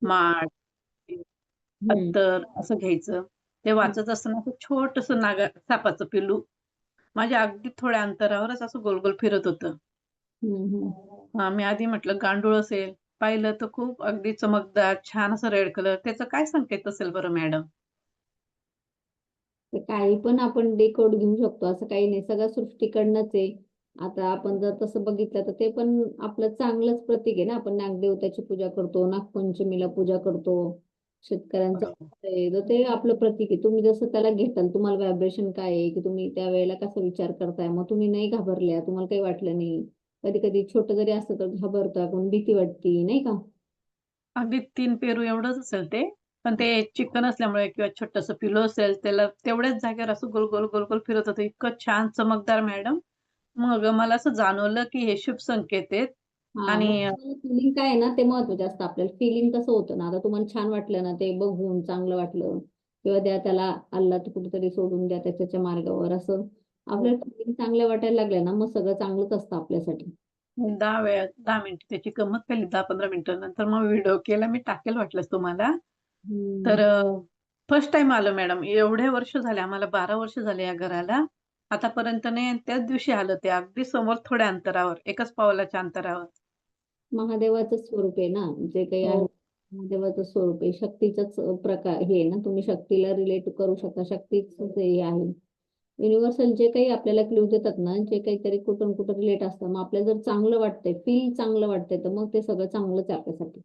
माठ, हम्म. अत्तर असं घ्यायचं. ते हम्म. वाचत असताना असं छोटंसं सापाचं पिल्लू माझ्या अगदी थोड्या अंतरावरच असं गोल-गोल फिरत होतं. हम्म. मी आधी म्हटलं गांडूळ असेल. पाहिलं तर खूप अगदी चमकदार छान असं रेड कलर. त्याचा काय संकेत असेल बरं मॅडम? तर काही पण आपण डेकोड घेऊ शकतो असं काही नाही, सगळं सृष्टीकडनंच आहे. आता आपण जर तसं बघितलं तर ते पण आपलं चांगलंच प्रतीक आहे ना. आपण नागदेवताची पूजा करतो, नागपंचमीला पूजा करतो, शेतकऱ्यांचं बरोबर. आहे, तर ते आपलं प्रतीक आहे. तुम्ही जसं त्याला घेताल, तुम्हाला व्हायब्रेशन काय आहे, की तुम्ही त्यावेळेला कसा विचार करताय, मग तुम्ही नाही घाबरल्या, तुम्हाला काही वाटलं नाही. कधी कधी छोटं जरी असतं तर घाबरतं आपण, भीती वाटते नाही का. अगदी 3 पेरू एवढंच असेल ते. पण ते चिकन असल्यामुळे किंवा छोटंसं पिल्लू असेल, त्याला तेवढ्याच जागेवर असं गोल-गोल, गोल-गोल फिरत होतं. इतकं छान चमकदार मॅडम. मग मला असं जाणवलं, की हे शुभ संकेत आहेत हा, आणि मग तुम्हाला फिलिंग काय आहे ना, ते महत्वाचं असतं. आपल्याला फिलिंग कसं होतं ना, आता तुम्हाला छान वाटलं ना, ते बघून चांगलं वाटलं, किंवा द्या त्याला अल्लाह कुठेतरी सोडून द्या त्याच्या मार्गावर, असं हो, आपल्याला फिलिंग चांगल्या वाटायला लागल्या ना, मग सगळं चांगलंच असतं आपल्यासाठी. 10 मिनिटं त्याची गंमत केली 10-15 मिनिटं. नंतर मग व्हिडिओ केला मी टाकेल वाटलंच तुम्हाला. तर हम्म. फर्स्ट टाईम आलं मॅडम. एवढे वर्ष झाले आम्हाला 12 वर्ष झाले या घराला. आतापर्यंत नाही आणि त्याच दिवशी आलं ते अगदी समोर थोड्या अंतरावर, एकाच पावलाच्या अंतरावर. महादेवाचं स्वरूप आहे ना, जे काही आहे हो. महादेवाचं स्वरूप आहे, शक्तीचाच प्रकार हे आहे ना, तुम्ही शक्तीला रिलेट करू शकता, शक्तीच हे आहे. युनिव्हर्सल जे काही आपल्याला क्लू देतात ना, जे काहीतरी कुठून कुठं रिलेट असतं, मग आपल्याला जर चांगलं वाटतंय, फील चांगलं वाटतंय, तर मग ते सगळं चांगलंच आहे आपल्यासाठी.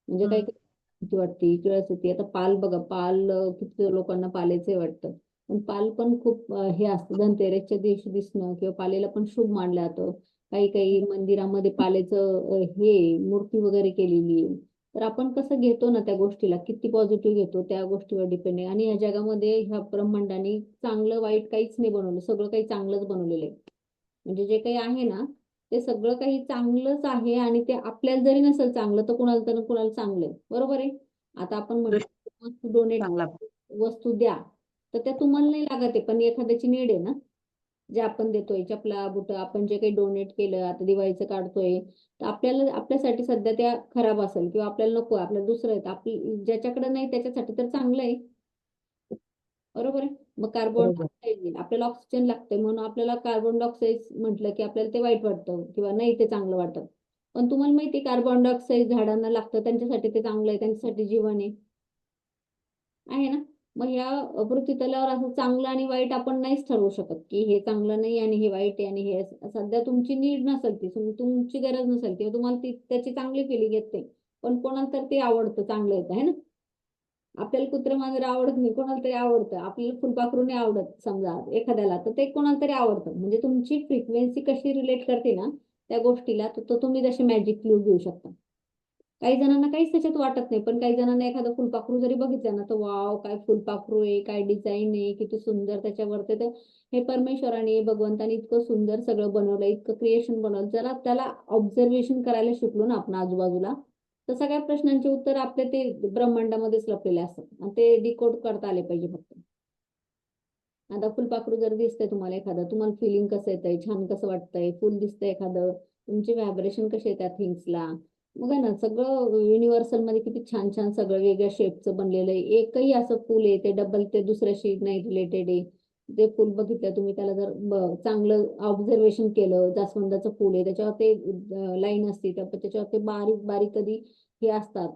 म्हणजे काही हं. काही भीती वाटते, क्युरिओसिटी. आता पाल बघा, पाल किती लोकांना पालायचे वाटतं. पण पाल पण खूप हे असतं, धनतेरसच्या दिवशी दिसणं किंवा पालेला पण शुभ मानलं जातं. काही काही मंदिरामध्ये पालेचं हे मूर्ती वगैरे केलेली आहे. तर आपण कसं घेतो ना त्या गोष्टीला, किती पॉझिटिव्ह घेतो त्या गोष्टीवर डिपेंड आहे. आणि या जगामध्ये ह्या ब्रह्मांडाने चांगलं वाईट काहीच नाही बनवलं, सगळं काही चांगलंच बनवलेलं आहे. म्हणजे जे काही आहे ना, ते सगळं काही चांगलंच आहे. आणि ते आपल्याला जरी नसेल चांगलं, तर कुणाला तर कुणाला चांगलं आहे, बरोबर आहे. आता आपण दृष्टी म्हणतो वस्तू डोनेट, चांगला. वस्तू द्या, तर त्या तुम्हाला नाही लागत आहे, पण एखाद्याची नीड आहे ना. जे आपण देतोय, चपला बुट आपण जे काही डोनेट केलं, आता दिवाळीचं काढतोय, तर आपल्याला आपल्यासाठी सध्या त्या खराब असेल, किंवा आपल्याला नको, आपल्याला दुसरं आहे, तर आपली ज्याच्याकडे नाही त्याच्यासाठी तर चांगलं आहे, बरोबर आहे. मग कार्बन बरोबर. डायऑक्साईड, आपल्याला ऑक्सिजन लागतंय, म्हणून आपल्याला कार्बन डायऑक्साईड म्हटलं की आपल्याला ते वाईट वाटतं किंवा नाही ते चांगलं वाटतं. पण तुम्हाला माहिती कार्बन डायऑक्साईड झाडांना लागतं, त्यांच्यासाठी ते चांगलं आहे, त्यांच्यासाठी जीवन आहे ना. मग या पृथ्वीतलावर असं चांगलं आणि वाईट आपण नाहीच ठरवू शकत, की हे चांगलं नाही आणि हे वाईट आहे, आणि हे सध्या तुमची नीड नसेल, ती तुमची गरज नसेल, किंवा तुम्हाला ती त्याची चांगली फिलिंग येत नाही. पण कोणाला तर ते आवडतं, चांगलं येतं आहे ना. आपल्याला कुत्रं मांजर आवडत नाही, कोणाला तरी आवडतं. आपल्याला फुलपाखरू नाही आवडत समजा एखाद्याला, तर ते कोणाला तरी आवडतं. म्हणजे तुमची फ्रिक्वेन्सी कशी रिलेट करते ना त्या गोष्टीला, तर तो तुम्ही तसे मॅजिक क्लू घेऊ शकता. काही जणांना काहीच त्याच्यात वाटत नाही, पण काही जणांना एखादं फुलपाखरू जरी बघितलं ना, तर वाव काय फुलपाखरू आहे, काय डिझाईन आहे, किती सुंदर त्याच्यावरती. तर हे परमेश्वराने, भगवंताने इतकं सुंदर सगळं बनवलं, इतकं क्रिएशन बनवलं. जरा त्याला ऑब्झर्वेशन करायला शिकलो ना आपण आजूबाजूला, तर सगळ्या प्रश्नांचे उत्तर आपले ते ब्रह्मांडामध्येच लपलेले असतात, आणि ते डिकोड करता आले पाहिजे फक्त. आता फुलपाखरू जर दिसतंय तुम्हाला एखादं, तुम्हाला फिलिंग कसं येतंय, छान कसं वाटतंय, फुल दिसतंय एखादं, तुमचे व्हायब्रेशन कसे येतात थिंग्सला. मग आहे ना, सगळं युनिव्हर्सल मध्ये किती छान छान सगळं वेगळ्या शेपचं बनलेलं आहे. एकही असं फुल आहे ते डबल ते दुसऱ्याशी नाही रिलेटेड आहे. ते फुल बघितलं तुम्ही, त्याला जर चांगलं ऑब्झर्वेशन केलं, जास्वंदाचं फुल आहे, त्याच्यावर ते लाईन असते, त्याच्यावर ते बारीक बारीक कधी हे असतात,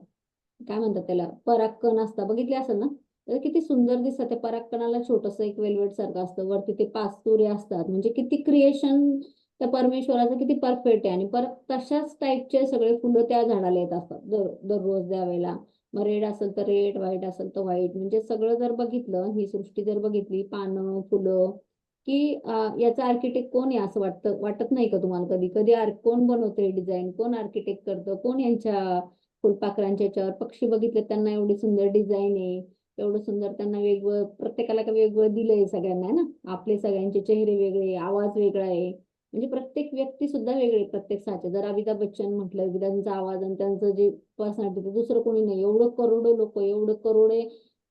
काय म्हणतात त्याला, परागकण असतात, बघितले असेल ना. तर किती सुंदर दिसतं. त्या परागकणाला छोटस एक वेल्वेट सारखं असतं, वरती ते 5 तुरे असतात. म्हणजे किती क्रिएशन त्या परमेश्वराचं किती परफेक्ट आहे. आणि परत तशाच टाईपचे सगळे फुलं त्या झाडाला येत असतात दररोज द्यावेळेला. मग रेड असेल तर रेड, व्हाईट असेल तर व्हाईट. म्हणजे सगळं जर बघितलं, ही सृष्टी जर बघितली, पानं फुलं, की याचा आर्किटेक्ट कोण आहे असं वाटत नाही का तुम्हाला कधी कधी? कोण बनवतंय डिझाईन, कोण आर्किटेक्ट करतं, कोण यांच्या फुलपाखरांच्या याच्यावर पक्षी बघितले, त्यांना एवढी सुंदर डिझाईन आहे, एवढं सुंदर त्यांना वेगळं, प्रत्येकाला का वेगळं दिलंय सगळ्यांना आहे ना. आपले सगळ्यांचे चेहरे वेगळे, आवाज वेगळा आहे. म्हणजे प्रत्येक व्यक्ती सुद्धा वेगळी प्रत्येक साचे. जर अमिताभ बच्चन म्हटलं की त्यांचा आवाज आणि त्यांचं जे पर्सनॅलिटी, दुसरं कोणी नाही. एवढं करोडो लोक, एवढं करोडे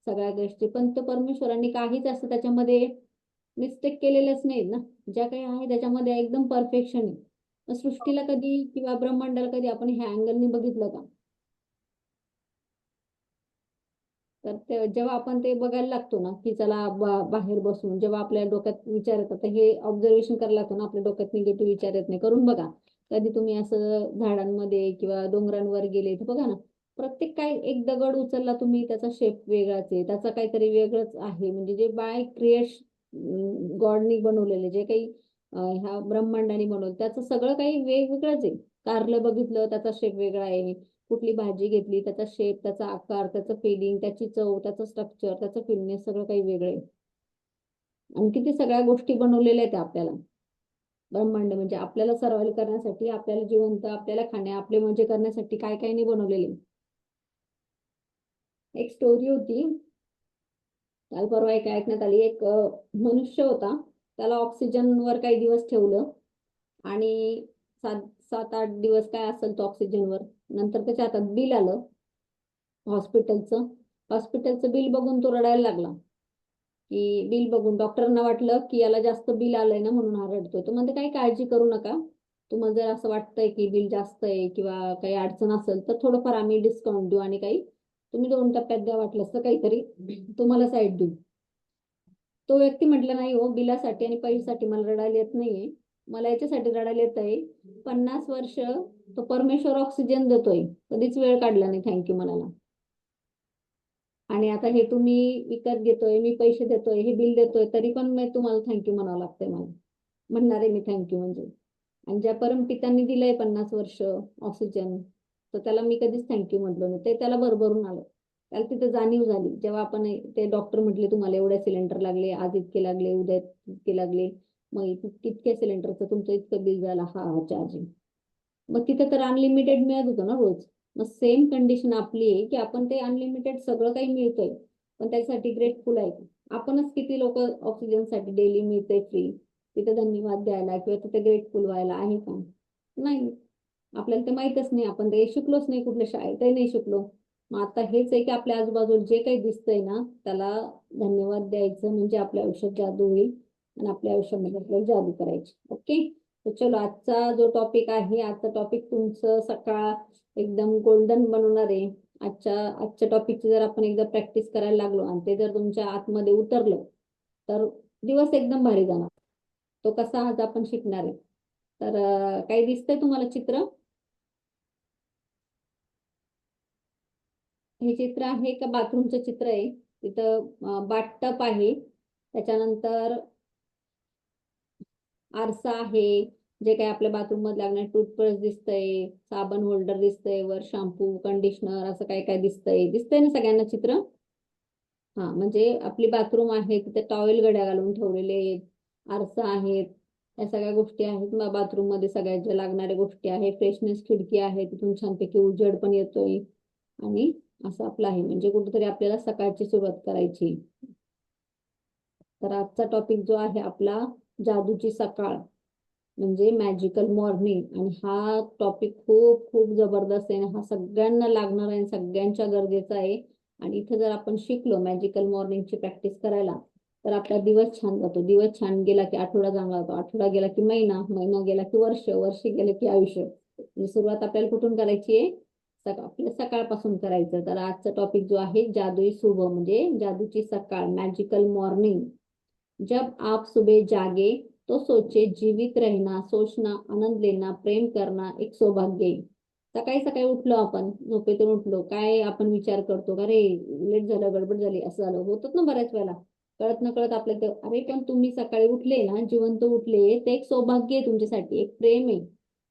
सगळ्या गोष्टी, पण ते परमेश्वरांनी काहीच असं त्याच्यामध्ये मिस्टेक केलेलेच नाहीत ना. ज्या काही आहे त्याच्यामध्ये एकदम परफेक्शन आहे. मग सृष्टीला कधी किंवा ब्रह्मांडाला कधी आपण ह्या अँगलनी बघितलं का? तर जेव्हा आपण ते बघायला लागतो ना, की चला बाहेर बसून जेव्हा आपल्या डोक्यात विचार येतात, तर हे ऑब्झर्वेशन करायला लागतो ना, आपल्या डोक्यात निगेटिव्ह विचार येत नाही. करून बघा. कधी तुम्ही असं झाडांमध्ये किंवा डोंगरांवर गेले तर बघा ना, प्रत्येक काही एक दगड उचलला तुम्ही, त्याचा शेप वेगळाच आहे, त्याचा काहीतरी वेगळंच आहे. म्हणजे जे बाय गॉडनी बनवलेले जे काही ह्या ब्रह्मांडाने बनवलं, त्याचं सगळं काही वेगवेगळंच आहे. कारलं बघितलं, त्याचा शेप वेगळा आहे. कुठली भाजी घेतली, त्याचा शेप, त्याचा आकार, त्याचं फिलिंग, त्याची चव, त्याचं स्ट्रक्चर, त्याचं फिटनेस सगळं काही वेगळं आहे. आणि किती सगळ्या गोष्टी बनवलेल्या आहेत आपल्याला. ब्रह्मांड म्हणजे आपल्याला सर्व्हाइव्ह करण्यासाठी, आपल्याला जिवंत, आपल्याला आपले मजे करण्यासाठी काय काय नाही बनवलेले. एक स्टोरी होती, काल परवा एक ऐकण्यात आली. एक मनुष्य होता, त्याला ऑक्सिजनवर काही दिवस ठेवलं आणि 7-8 दिवस काय असेल तो ऑक्सिजनवर. नंतर त्याच्या हातात बिल आलं हॉस्पिटलचं. हॉस्पिटलचं बिल बघून तो रडायला लागला. की बिल बघून डॉक्टरांना वाटलं की याला जास्त बिल आलंय ना म्हणून हा रडतोय. तो म्हणते काही काळजी करू नका. तुम्हाला जर असं वाटतंय की बिल जास्त आहे किंवा काही अडचण असेल तर थोडंफार आम्ही डिस्काउंट देऊ आणि काही तुम्ही 2 टप्प्यात द्या, वाटलंच तर काहीतरी तुम्हाला साईड देऊ. तो व्यक्ती म्हटला, नाही हो, बिलासाठी आणि पैशासाठी मला रडायला येत नाहीये. मला याच्यासाठी रडायला येत आहे, 50 वर्ष तो परमेश्वर ऑक्सिजन देतोय, कधीच वेळ काढला नाही थँक्यू म्हणाला. आणि आता हे तुम्ही विकत घेतोय, मी पैसे देतोय, हे बिल देतोय, तरी पण मी तुम्हाला थँक्यू म्हणावं लागतंय मला. म्हणणार आहे मी थँक्यू म्हणजे. आणि ज्या परमपितांनी दिलंय 50 वर्ष ऑक्सिजन, तर त्याला मी कधीच थँक्यू म्हटलो नाही. ते त्याला भरभरून आलं. त्याला तिथे जाणीव झाली. जेव्हा आपण ते डॉक्टर म्हटले तुम्हाला एवढे सिलेंडर लागले, आज इतके लागले, उद्या इतके लागले, मग तितक्या सिलेंडरचं तुमचं इतकं बिल झालं, हा चार्जिंग. मग तिथे तर अनलिमिटेड मिळत होतं ना रोज. मग सेम कंडिशन आपली आहे की आपण ते अनलिमिटेड सगळं काही मिळतंय, पण त्यासाठी ग्रेटफुल आहे. आपणच किती लोक ऑक्सिजनसाठी डेली मिळते फ्री, तिथे धन्यवाद द्यायला किंवा तिथे ग्रेटफुल व्हायला आहे का? नाही. आपल्याला ते माहितच नाही. आपण ते शिकलोच नाही, कुठल्या शाळेतही नाही शिकलो. मग आता हेच आहे की आपल्या आजूबाजूला जे काही दिसतंय ना, त्याला धन्यवाद द्यायचं, म्हणजे आपल्या आयुष्यात जादू होईल आणि आपल्या आयुष्यामध्ये आपल्याला जादू करायची. ओके. तर चलो, आजचा जो टॉपिक आहे, आजचा टॉपिक तुमचं सकाळ एकदम गोल्डन बनवणार आहे. आजच्या टॉपिकची जर आपण एकदा प्रॅक्टिस करायला लागलो आणि ते जर तुमच्या आतमध्ये उतरलं, तर दिवस एकदम भारी जाणार. तो कसा आज आपण शिकणार आहे. तर काही दिसतंय तुम्हाला चित्र? हे चित्र आहे का बाथरूमचं चित्र आहे. तिथं बाथटब आहे, त्याच्यानंतर आरसा आहे, जे काही आपल्या बाथरूम मध्ये लागणार टूथब्रश दिसतंय, साबण होल्डर दिसतंय, वर शॅम्पू, कंडिशनर, असं काय काय दिसतंय. दिसतंय ना सगळ्यांना चित्र? हा, म्हणजे आपली बाथरूम आहे, तिथे टॉवेल घड्या घालून ठेवलेले आहेत, आरसा आहेत, या सगळ्या गोष्टी आहेत. बाथरूम मध्ये सगळ्यात ज्या लागणाऱ्या गोष्टी आहेत, फ्रेशनेस खिडकी आहे, तिथून छानपैकी उजेड पण येतोय. आणि असं आपलं आहे, म्हणजे कुठेतरी आपल्याला सकाळची सुरुवात करायची. तर आजचा टॉपिक जो आहे आपला, जादूची सकाळ म्हणजे मॅजिकल मॉर्निंग. आणि हा टॉपिक खूप खूप जबरदस्त आहे. हा सगळ्यांना लागणार आहे, सगळ्यांच्या गरजेचा आहे. आणि इथे जर आपण शिकलो मॅजिकल मॉर्निंगची प्रॅक्टिस करायला, तर आपला दिवस छान जातो. दिवस छान गेला की आठवडा चांगला जातो, आठवडा गेला की महिना, महिना गेला की वर्ष, वर्ष गेले की आयुष्य. म्हणजे सुरुवात आपल्याला कुठून करायची आहे? आपल्या सकाळपासून करायचं. तर आजचा टॉपिक जो आहे, जादुई शुभ म्हणजे जादूची सकाळ, मॅजिकल मॉर्निंग. जब आप सुबह जागे तो सोचे जीवित रहना, सोचना, आनंद लेना, प्रेम करना एक सौभाग्य आहे. सकाळी सकाळी उठलो, आपण झोपेतून उठलो, काय आपण विचार करतो, अरे लेट झालं, गडबड झाली, असं झालं, होतात ना बऱ्याच वेळेला. कळत नकळत आपल्या ते, अरे पण तुम्ही सकाळी उठले ना, जिवंत उठले, ते एक सौभाग्य आहे तुमच्यासाठी, एक प्रेम आहे,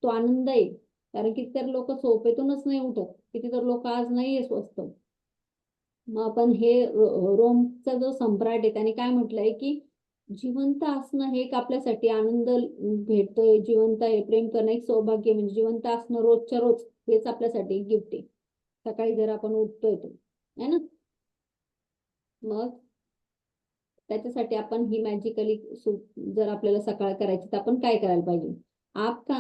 तो आनंद आहे. कारण कितीतर लोक झोपेतूनच नाही उठत, कितीतर लोक आज नाहीये स्वस्त. मग आपण हे रोमचा जो सम्राट आहे त्याने काय म्हटलंय की जिवंत असणं हे एक आपल्यासाठी आनंद भेटतोय, जिवंत आहे, प्रेम करणं एक सौभाग्य, म्हणजे जिवंत असणं रोजच्या रोज हेच आपल्यासाठी एक गिफ्ट आहे. सकाळी जर आपण उठतोय तो, है ना. मग त्याच्यासाठी आपण ही मॅजिकली जर आपल्याला सकाळ करायची तर आपण काय करायला पाहिजे? आपका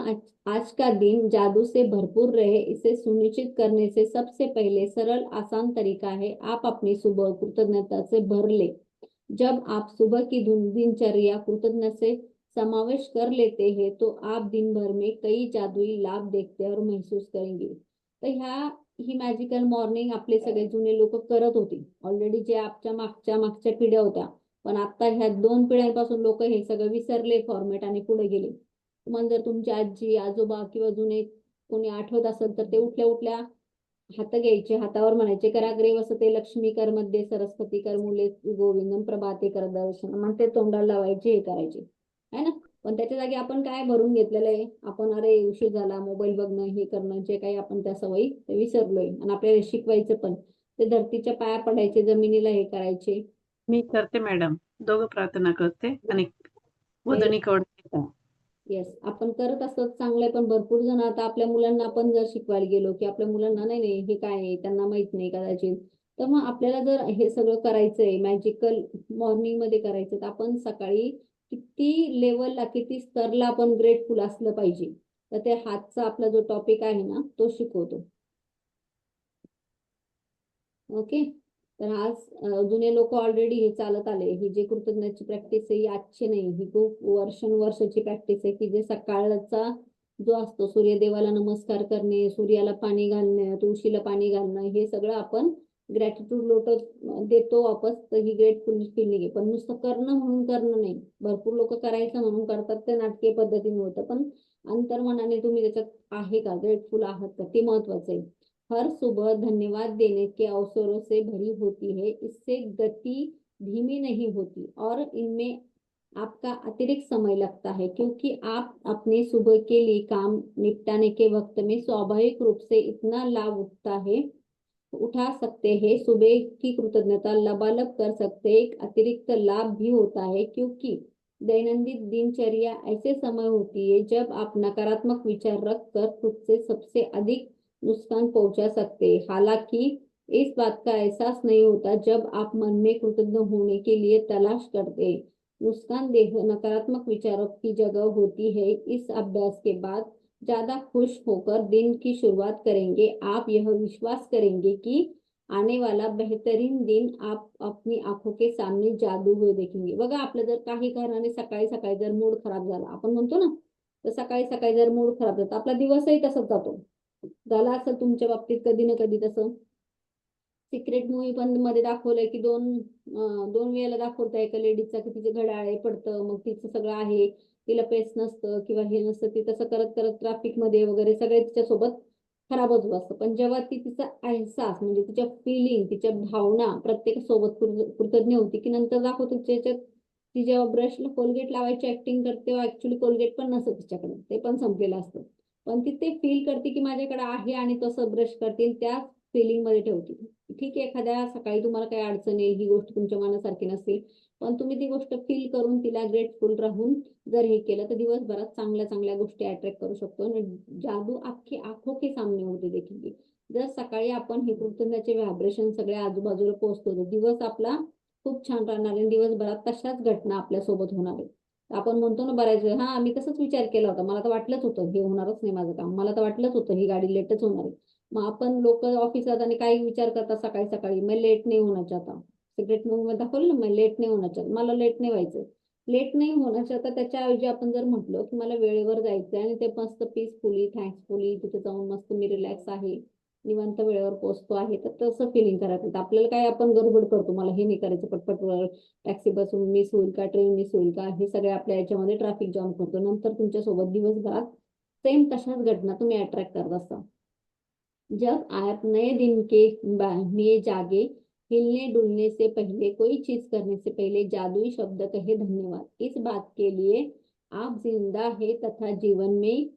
आज का दिन जादू से भरपूर रहे, इसे सुनिश्चित करने से सबसे पहले सरल आसान तरीका है, आप अपनी सुबह कृतज्ञता से भर ले। जब आप सुबह की दिनचर्या कृतज्ञता से समावेश कर लेते हैं तो आप दिन भर में कई जादुई लाभ देखते और महसूस करेंगे. तर ही मॅजिकल मॉर्निंग आपले सगळे जुने लोक करत होते ऑलरेडी, जे आपल्या मागच्या मागच्या पिढ्या होत्या. पण आता ह्या 2 पिढ्यांपासून लोक हे सगळं विसरले फॉर्मॅट आणि पुढे गेले. तुम्हाला जर तुमची आजी आजोबा किंवा जुने कोणी आठवत असेल तर ते उठल्या उठल्या हात घ्यायचे, हातावर म्हणायचे कराग्रे वसते लक्ष्मी कर मध्ये सरस्वती कर मुले गोविंदम प्रभाते कर दर्शन, म्हणते तोंडाला लावायचे, हे करायचे है ना. पण त्याच्या जागी आपण काय भरून घेतलेलं आहे, आपण अरे उशीर झाला मोबाईल बघणं हे करणं, जे काही आपण त्या सवयी ते विसरलोय. आणि आपल्याला शिकवायचं पण ते धरतीच्या पाया पडायचे, जमिनीला हे करायचे. मी करते मॅडम, दोघं प्रार्थना करते आणि वदनी कवड येस, आपण करत असत चांगलंय. पण भरपूर जण आता आपल्या मुलांना आपण जर शिकवायला गेलो की आपल्या मुलांना नाही नाही हे काय आहे त्यांना माहित नाही कदाचित, तर मग आपल्याला जर हे सगळं करायचंय मॅजिकल मॉर्निंग मध्ये करायचं, तर आपण सकाळी किती लेवलला किती स्तरला आपण ग्रेटफुल असलं पाहिजे. तर ते हातचा आपला जो टॉपिक आहे ना तो शिकवतो. ओके. तर आज जुने लोक ऑलरेडी हे चालत आले. ही जी कृतज्ञतेची प्रॅक्टिस आहे ही आजची नाही, ही खूप वर्षानुवर्षाची प्रॅक्टिस आहे की जे सकाळचा जो असतो सूर्यदेवाला नमस्कार करणे, सूर्याला पाणी घालणं, तुळशीला पाणी घालणं, हे सगळं आपण ग्रॅटिट्यूड लोटत देतो वापस. तर ही ग्रेटफुल फिलिंग आहे. पण नुसतं करणं म्हणून करणं नाही. भरपूर लोक करायचं म्हणून करतात, ते नाटकीय पद्धतीने होतं. पण अंतर्मनाने तुम्ही त्याच्यात आहे का, ग्रेटफुल आहात का, ते महत्वाचं आहे. हर सुबह धन्यवाद देने के अवसरों से भरी होती है, इससे गति धीमी नहीं होती और इनमें आपका अतिरिक्त समय लगता है, क्योंकि आप अपने सुबह के लिए काम निपटाने के वक्त में स्वाभाविक रूप से इतना लाभ उठा सकते हैं। सुबह की कृतज्ञता लबालब कर सकते हैं। एक अतिरिक्त लाभ भी होता है क्योंकि दैनंदिन दिनचर्या ऐसे समय होती है जब आप नकारात्मक विचार रखकर खुद से सबसे अधिक नुकसान पहुंचा सकते हैं। हालांकि इस बात का एहसास नहीं होता जब आप मन में कृतज्ञ होने के लिए तलाश करते हैं। नुकसानदेह नकारात्मक विचारों की जगह होती है। इस अभ्यास के बाद ज्यादा खुश होकर दिन की शुरुआत करेंगे। आप यह विश्वास करेंगे कि आने वाला बेहतरीन दिन आप अपनी आंखों के सामने जादू हुए देखेंगे. बघा, आपलं जर काही कारणाने सकाळी सकाळी जर मूड खराब झाला, आपण म्हणतो ना, तर सकाळी सकाळी जर मूड खराब झाला आपला दिवसही तसाच जातो. झाला असं तुमच्या बाबतीत कधी ना कधी तसं. सिक्रेट मूवी पण मध्ये दाखवलंय की दोन वेळेला दाखवताय एका लेडीजचा की तिचे घड्याळ पडतं, मग तिचं सगळं आहे, तिला पेस नसतं किंवा हे नसतं, ती तसं करत करत ट्रॅफिक मध्ये वगैरे सगळे तिच्यासोबत खराबच असतं. पण जेव्हा ती तिचा एहसास म्हणजे तिच्या फिलिंग, तिच्या भावना प्रत्येकासोबत कृतज्ञ होती, की नंतर दाखवतो त्याच्यात ती जेव्हा ब्रशला कोलगेट लावायची ऍक्टिंग करते तेव्हा ऍक्च्युली कोलगेट पण नसतं तिच्याकडे, ते पण संपलेलं असतं. पण ती ते फील करते की माझ्याकडे आहे आणि तसं ब्रश करते, त्या फिलिंग मध्ये ठेवते. ठीक आहे, एखाद्या सकाळी तुम्हाला काही अडचण येईल, ही गोष्ट तुमच्या मनासारखी नसेल, पण तुम्ही ती गोष्ट फील करून तिला ग्रेटफुल राहून जर हे केलं तर दिवसभरात चांगल्या चांगल्या गोष्टी अट्रॅक्ट करू शकतो आणि जादू आपकी आंखों के सामने होते देखेंगे. जर सकाळी आपण हे कृतज्ञतेचे व्हायब्रेशन सगळ्या आजूबाजूला पोहोचतो तर दिवस आपला खूप छान राहणार आहे. दिवसभरात तशाच घटना आपल्या सोबत होणार आहे. आपण म्हणतो ना बऱ्याच वेळा, हा मी तसंच विचार केला होता, मला तर वाटलंच होतं हे होणारच नाही माझं काम, मला तर वाटलंच होतं ही गाडी लेटच होणार आहे. मग आपण लोक ऑफिसात आणि काही विचार करतात सकाळी सकाळी, मैं लेट नहीं होना चाहता. सिक्रेट मूवी मध्ये दाखवलं ना, मैं लेट नहीं होना चाहता, मला लेट नाही व्हायचं. लेट नाही होणार चाहता त्याच्याऐवजी आपण जर म्हटलं की मला वेळेवर जायचं आणि ते मस्त पीसफुली थँक्सफुली तिथे जाऊन मस्त मी रिलॅक्स आहे, निवांत वेळेवर पोहोचतो आहे, तर तसं फिलिंग करायचं. आपल्याला काय, आपण गडबड करतो, मला हे नाही करायचं, पटपट टॅक्सी बसून मिस होईल का, ट्रेन मिस होईल का, हे सगळे आपल्या याच्यामध्ये ट्रॅफिक जाम करतो. नंतर तुमच्यासोबत दिवसभरात सेम तशाच घटना तुम्ही अट्रॅक्ट करत असता. जब आप नए दिन के लिए जागे, हिलने डुलने से पहले, कोई चीज करने से पहले जादुई शब्द कहे धन्यवाद। इस बात के लिए आप जिंदा है तथा जीवन में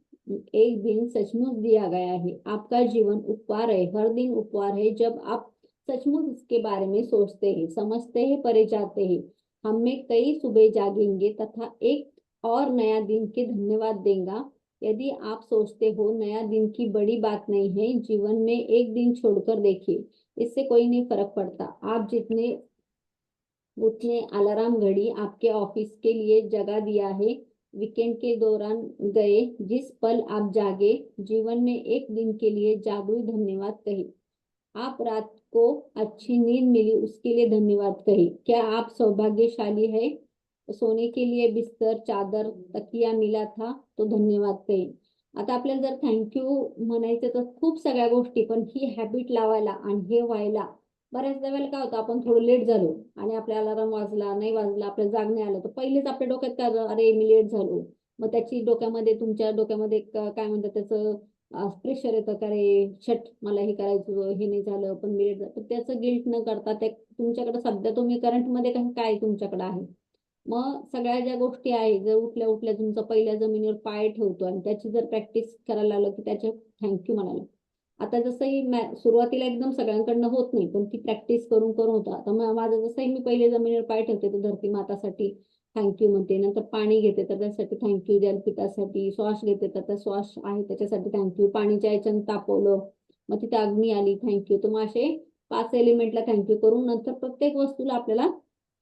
एक दिन सचमुच दिया गया है। आपका जीवन उपहार है, हर दिन उपहार है जब आप सचमुच इसके बारे में सोचते हैं, समझते हैं, परे जाते हैं। हम में कई सुबह जागेंगे तथा एक और नया दिन के धन्यवाद देगा। यदि आप सोचते हो नया दिन की बड़ी बात नहीं है, जीवन में एक दिन छोड़कर देखिए, इससे कोई नहीं फर्क पड़ता। आप जितने उतने अलार्म घड़ी आपके ऑफिस के लिए जगा दिया है, वीकेंड के दौरान गए, जिस पल आप जागे, जीवन में एक दिन के लिए जादुई धन्यवाद कहे। आप रात को अच्छी नींद मिली उसके लिए धन्यवाद कहे। क्या आप सौभाग्यशाली है, सोने के लिए बिस्तर, चादर, तकिया मिला था तो धन्यवाद कहे। आता आपल्याला जर थँक्यू म्हणायचं तर खूप सगळ्या गोष्टी, पण ही हॅबिट लावायला आणि हे व्हायला बऱ्याचदा वेळेला काय होतं, आपण थोडं लेट झालो आणि आपला अलार्म वाजला नाही वाजला, आपल्याला जाग नाही आलं, तर पहिलेच आपल्या डोक्यात काय आलं, अरे मी लेट झालो. मग त्याची डोक्यामध्ये, तुमच्या डोक्यामध्ये काय म्हणतात त्याचं प्रेशर येतं का, रे छट मला हे करायचं होतं, हे नाही झालं पण मी लेट झालं. तर त्याचं गिल्ट न करता ते तुमच्याकडे सध्या तुम्ही करंटमध्ये काय तुमच्याकडे आहे. मग सगळ्या ज्या गोष्टी आहेत, जर उठल्या उठल्या तुमचा पहिल्या जमिनीवर पाय ठेवतो आणि त्याची जर प्रॅक्टिस करायला लागलं की त्याच्या थँक्यू म्हणाला. आता जसंही सुरुवातीला एकदम सगळ्यांकडनं होत नाही, पण ती प्रॅक्टिस करून करून होतं. आता माझं जसंही मी पहिले जमिनीवर पाय ठेवते तर धरती मातासाठी थँक्यू म्हणते, नंतर पाणी घेते तर त्यासाठी थँक्यू, जलपितासाठी श्वास घेते तर त्या श्वास आहे त्याच्यासाठी थँक्यू, पाणीच्या याच्यानं तापवलं मग तिथे अग्नी आली थँक्यू. तर मग असे 5 एलिमेंटला थँक्यू करून नंतर प्रत्येक वस्तूला आपल्याला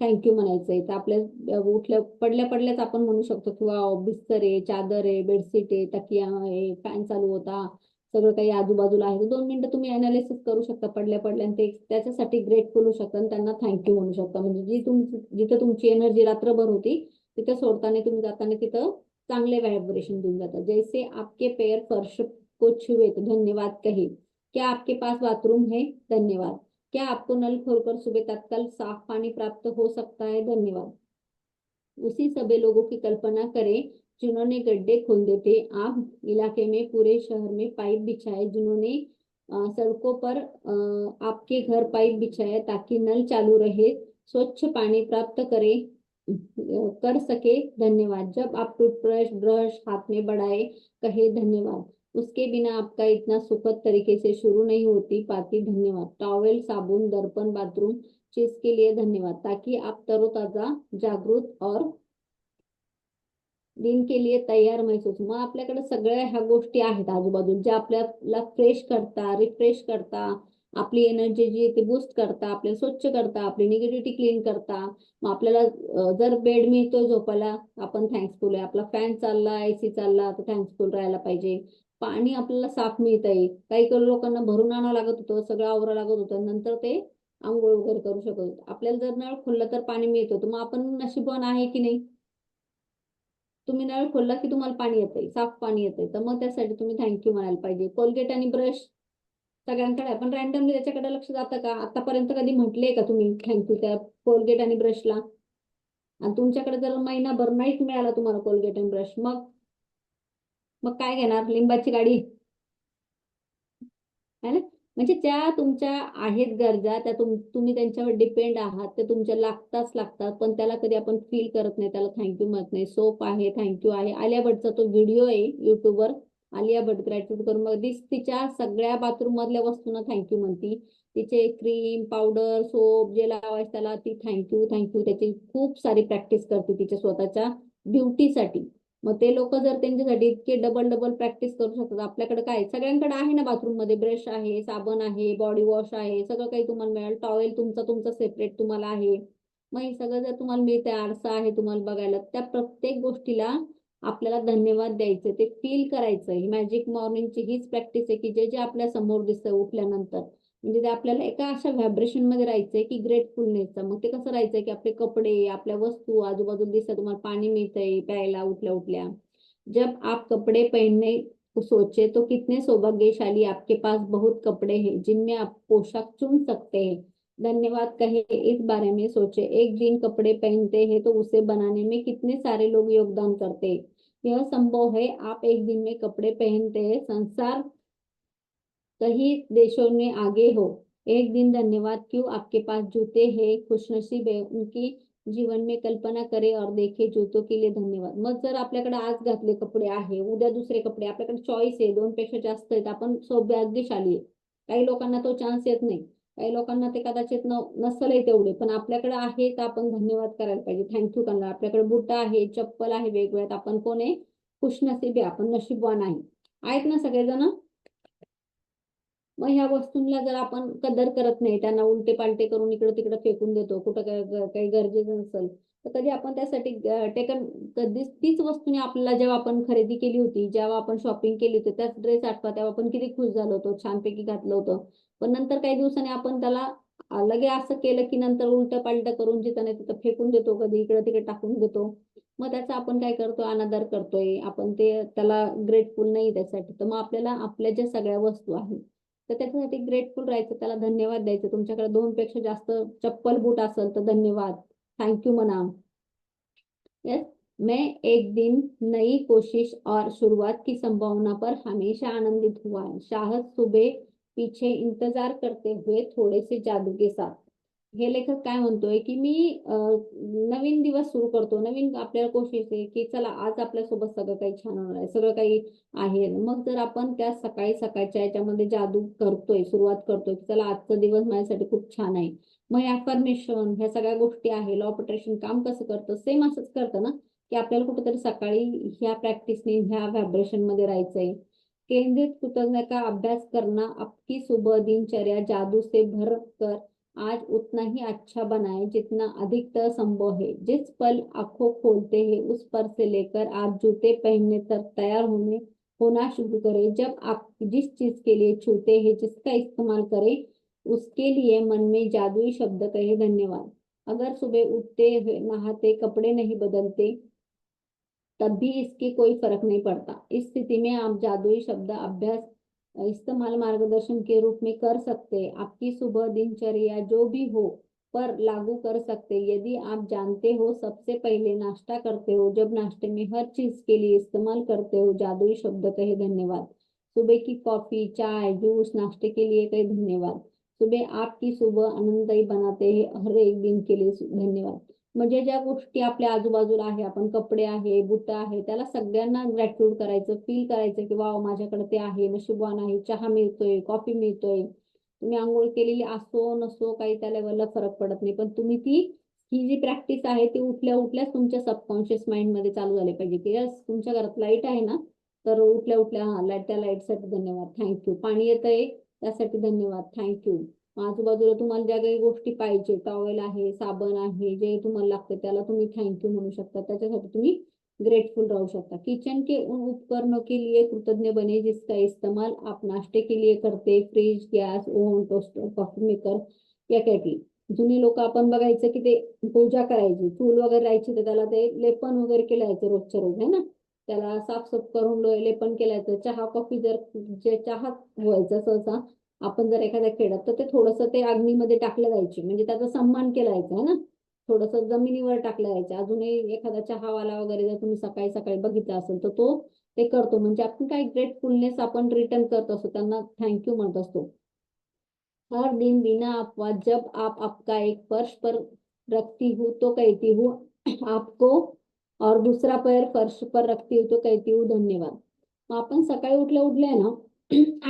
थँक्यू म्हणायचंय. तर आपल्या उठल्या पडल्या पडल्याच आपण म्हणू शकतो किंवा बिस्तर आहे, चादर आहे, बेडशीट आहे, तकिया आहे, फॅन चालू होता, सगळं काही आजूबाजूला आहे. 2 मिनिटं तुम्ही अनालिसिस करू शकता पडल्या पडल्या आणि ते त्याच्यासाठी ग्रेटफुल होऊ शकता आणि त्यांना थँक्यू म्हणू शकता. म्हणजे जिथं तुमची एनर्जी रात्रभर होती तिथं सोडताना तुम्ही जाताना तिथं चांगले व्हायब्रेशन देऊन जातात. जैसे आपके पैर फर्श को छुए तो धन्यवाद कहे, क्या आपके पास बाथरूम है, धन्यवाद, क्या आपको नल खोलकर सुबह तत्काल साफ पानी प्राप्त हो सकता है, धन्यवाद। उसी सभी लोगों की कल्पना करें जिन्होंने गड्ढे खोल देते आप इलाके में, पूरे शहर में पाइप बिछाए, जिन्होंने सड़कों पर आपके घर पाइप बिछाए ताकि नल चालू रहे, स्वच्छ पानी प्राप्त करे कर सके, धन्यवाद। जब आप टूथब्रश ब्रश हाथ में बढ़ाए कहे धन्यवाद, उसके बिना आपका इतना सुखद तरीके से शुरू नहीं होती पाती, धन्यवाद। टॉवेल, साबुन, दर्पण, बाथरूम चीज के लिए धन्यवाद, ताकि आप तरोताजा, जागृत और दिन के लिए तयार महसूस। मग आपल्याकडे सगळ्या ह्या गोष्टी आहेत आजूबाजूला ज्या आपल्याला फ्रेश करता, रिफ्रेश करता, आपली एनर्जी जी आहे ती बूस्ट करता, आपल्याला स्वच्छ करता, आपली निगेटिव्हिटी क्लीन करता. मग आपल्याला जर बेड मिळतोय झोपायला आपण थँक्सफुल आहे, आपला फॅन चालला, एसी चालला तर थँक्सफुल राहायला पाहिजे. पाणी आपल्याला साफ मिळतंय, काही लोकांना भरून आणावं लागत होतं, सगळं आवरावं लागत होतं, नंतर ते आंघोळ वगैरे करू शकत होते. आपल्याला जर नळ खोलला तर पाणी मिळत होतं, मग आपण नशीबवान आहे की नाही. तुम्ही नळ खोलला की तुम्हाला पाणी येतंय, साफ पाणी येतंय, तर मग त्यासाठी तुम्ही थँक्यू म्हणायला पाहिजे. कोलगेट आणि ब्रश सगळ्यांकडे आहे, पण रॅन्डमली त्याच्याकडे लक्ष जातं का, आतापर्यंत कधी म्हटले का तुम्ही थँक्यू त्या कोलगेट आणि ब्रशला. आणि तुमच्याकडे जर महिनाभर नाहीच मिळाला तुम्हाला कोलगेट आणि ब्रश, मग मग काय घेणार, लिंबाची गाडी है ना. म्हणजे ज्या तुमच्या आहेत गरजा त्या तुम्ही त्यांच्यावर डिपेंड आहात, ते तुमच्या लागतात, पण त्याला कधी आपण फील करत नाही, त्याला थँक्यू म्हणत नाही. सोप आहे, थँक्यू आहे. आलिया भटचा तो व्हिडिओ आहे युट्यूबवर, आलिया भट ग्रॅटिट्यूड करून मग तिच्या सगळ्या बाथरूम मधल्या वस्तूंना थँक्यू म्हणती. तिचे क्रीम, पावडर, सोप जे लावायचं त्याला ती थँक्यू थँक्यू त्याची खूप सारी प्रॅक्टिस करते तिच्या स्वतःच्या ब्युटीसाठी. मग ते लोक जर त्यांच्यासाठी इतके डबल डबल प्रॅक्टिस करू शकतात, आपल्याकडे काय सगळ्यांकडे आहे ना, बाथरूम मध्ये ब्रश आहे, साबण आहे, बॉडी वॉश आहे, सगळं काही तुम्हाला मिळेल, टॉवेल तुमचा तुमचा सेपरेट तुम्हाला आहे. मग हे सगळं जर तुम्हाला मिळते, आरसा आहे तुम्हाला बघायला, त्या प्रत्येक गोष्टीला आपल्याला धन्यवाद द्यायचे, ते फील करायचं. ही मॅजिक मॉर्निंगची हीच प्रॅक्टिस आहे की जे जे आपल्या समोर दिसतं उठल्यानंतर, म्हणजे ते आपल्याला एका अशा व्हायब्रेशन मध्ये राहायचंय की ग्रेटफुलनेसचं. मग ते कसं राहायचंय की आपले कपडे, आपल्या वस्तू आजूबाजूला दिसतात, तुम्हाला पाणी मिळतंय प्यायला उठल्या उठल्या. जब आप कपड़े पहनने को सोचे तो कितने सौभाग्यशाली, आपके पास बहुत कपड़े हैं जिनमें आप पोशाक चुन सकते हैं, धन्यवाद कहे, इस बारे में सोचे। एक दिन कपड़े पहनते हैं तो उसे बनाने में कितने सारे लोग योगदान करते हैं, यह संभव है। आप एक दिन में कपड़े पहनते हैं, संसार कई देशों में आगे हो। एक दिन धन्यवाद क्यों, आपके पास जूते हैं, खुशनसीब है, उनकी जीवन में कल्पना करे और देखे जूतों के लिए धन्यवाद। मग जर आपल्याकडे आज घातले कपडे आहे, उद्या दुसरे कपडे, आपल्याकडे चॉईस आहे, 2 पेक्षा जास्त आहेत, आपण सौभाग्यशाली आहे. काही लोकांना तो चान्स येत नाही, काही लोकांना ते कदाचित नसलही तेवढे, पण आपल्याकडे आहे तर आपण धन्यवाद करायला पाहिजे, थँक्यू करणार. आपल्याकडे बुट आहे, चप्पल आहे वेगवेगळ्या, आपण कोण आहे, खुशनसीब आहे, आपण नशीबवान आहे. आहेत ना सगळेजण. मग ह्या वस्तूंना जर आपण कदर करत नाही, त्यांना उलटे पालटे करून इकडं तिकडं फेकून देतो, कुठं काही गरजेचं नसेल तर कधी आपण त्यासाठी टेकन, कधीच तीच वस्तूने आपल्याला जेव्हा आपण खरेदी केली होती, जेव्हा आपण शॉपिंग केली होती, त्याच ड्रेस आठवा तेव्हा आपण किती खुश झालो होतो, छानपैकी घातलं होतं. पण नंतर काही दिवसांनी आपण त्याला लगे असं केलं की नंतर उलट पालट करून जिथं नाही तिथं फेकून देतो, कधी इकडे तिकडे टाकून देतो. मग त्याचा आपण काय करतो, अनादर करतोय, आपण त्याला ग्रेटफुल नाही त्यासाठी. तर मग आपल्याला आपल्या ज्या सगळ्या वस्तू आहेत तर त्याच्यासाठी ग्रेटफुल राहायचं, त्याला धन्यवाद द्यायचं. तुमच्याकडे 2 पेक्षा जास्त चप्पल बूट असेल तर धन्यवाद, थँक्यू म्हणा. यस, मैं एक दिन नई कोशिश और शुरुआत की संभावना पर हमेशा आनंदित हुआ है. शाहद सुबह पीछे इंतजार करते हुए थोड़े से जादू के साथ. हे लेखक काय म्हणतोय की मी नवीन दिवस सुरू करतो, नवीन आपल्याला कोशिश आहे की चला आज आपल्यासोबत सगळं काही छान होणार आहे, सगळं काही आहे. मग जर आपण त्या सकाळी सकाळच्या याच्यामध्ये जादू करतोय, सुरुवात करतोय की चला आजचा दिवस माझ्यासाठी खूप छान आहे. मग अफर्मेशन ह्या सगळ्या गोष्टी आहे. लॉ ऑफ अट्रॅक्शन काम कसं करतं, सेम असंच करतं ना, की आपल्याला कुठेतरी सकाळी ह्या प्रॅक्टिसने ह्या व्हायब्रेशन मध्ये राहायचंय. केंद्रित कृतज्ञता का अभ्यास करना आपकी सुबह दिनचर्या जादू से भर कर आज उतना ही अच्छा बनाए जितना अधिकतर संभव है. जिस पल आंखों खोलते हैं उस पर से लेकर आज जूते पहनने तक तैयार होना शुरू करें. जब आप जिस चीज के लिए छूते हैं जिसका इस्तेमाल करें उसके लिए मन में जादुई शब्द कहे धन्यवाद. अगर सुबह उठते हुए नहाते कपड़े नहीं बदलते तब भी इसके कोई फर्क नहीं पड़ता. इस स्थिति में आप जादुई शब्द अभ्यास इस्तेमाल मार्गदर्शन के रूप में कर सकते हैं. आपकी सुबह दिनचर्या जो भी हो पर लागू कर सकते हैं. यदि आप जानते हो सबसे पहले नाश्ता करते हो, जब नाश्ते में हर चीज के लिए इस्तेमाल करते हो जादुई शब्द कहे धन्यवाद. सुबह की कॉफी, चाय, जूस, नाश्ते के लिए कहे धन्यवाद. सुबह आपकी सुबह आनंददायी बनाते हैं हर एक दिन के लिए धन्यवाद. म्हणजे ज्या गोष्टी आपल्या आजूबाजूला आहे, आपण कपडे आहे, बुटं आहे, त्याला सगळ्यांना ग्रॅटिट्यूड करायचं, फील करायचं की वाव माझ्याकडे ते आहे, नशीबवान आहे, चहा मिळतोय, कॉफी मिळतोय. तुम्ही अंघोळ केलेली असो नसो काही त्या लेवलला फरक पडत नाही, पण तुम्ही ही जी प्रॅक्टिस आहे ती उठल्या उठल्याच तुमच्या सबकॉन्शियस माइंड मध्ये चालू झाली पाहिजे की यस तुमच्या घरात लाईट आहे ना, तर उठल्या उठल्या हा लाईट, त्या लाईटसाठी धन्यवाद, थँक्यू. पाणी येतंय त्यासाठी धन्यवाद, थँक्यू. आजूबाजूला तुम्हाला ज्या काही गोष्टी पाहिजे, टॉवेल आहे, साबण आहे, जे तुम्हाला लागतं त्याला तुम्ही थँक्यू म्हणू शकता, त्याच्यासाठी तुम्ही ग्रेटफुल राहू शकता. किचन के उन उपकरणों के लिए कृतज्ञ बने जिसका इस्तेमाल आप नाश्ते के लिए करते. Fridge, gas, oven, toaster, coffee maker या केटली. जुनी लोक आपण बघायचं की ते पूजा करायची, चूल वगैरे राहायची तर त्याला ते लेपन वगैरे केलं जायचं रोजच्या रोज है ना, त्याला साफसूफ करून लेपन केलं जायचं. चहा कॉफी जर जे चहा व्हायचं सहसा आपण जर एखाद्या खेड्यात तर ते थोडंसं ते अग्नीमध्ये टाकलं जायचे, म्हणजे त्याचा सन्मान केला जायचा है ना, थोडस जमिनीवर टाकलं जायचं. अजूनही एखादा चहावाला वगैरे जर तुम्ही सकाळी सकाळी बघितला असेल तर तो ते करतो, म्हणजे आपण काय ग्रेटफुलनेस आपण रिटर्न करत असतो, त्यांना थँक्यू म्हणत असतो. हर दिन बिना अपवाद जब आप आपका एक फर्श पर रखती हूँ तो कहती हूँ आपको, और दूसरा पैर फर्श पर रखती हूँ तो कहती हूँ धन्यवाद. मग आपण सकाळी उठल्या उठल्या ना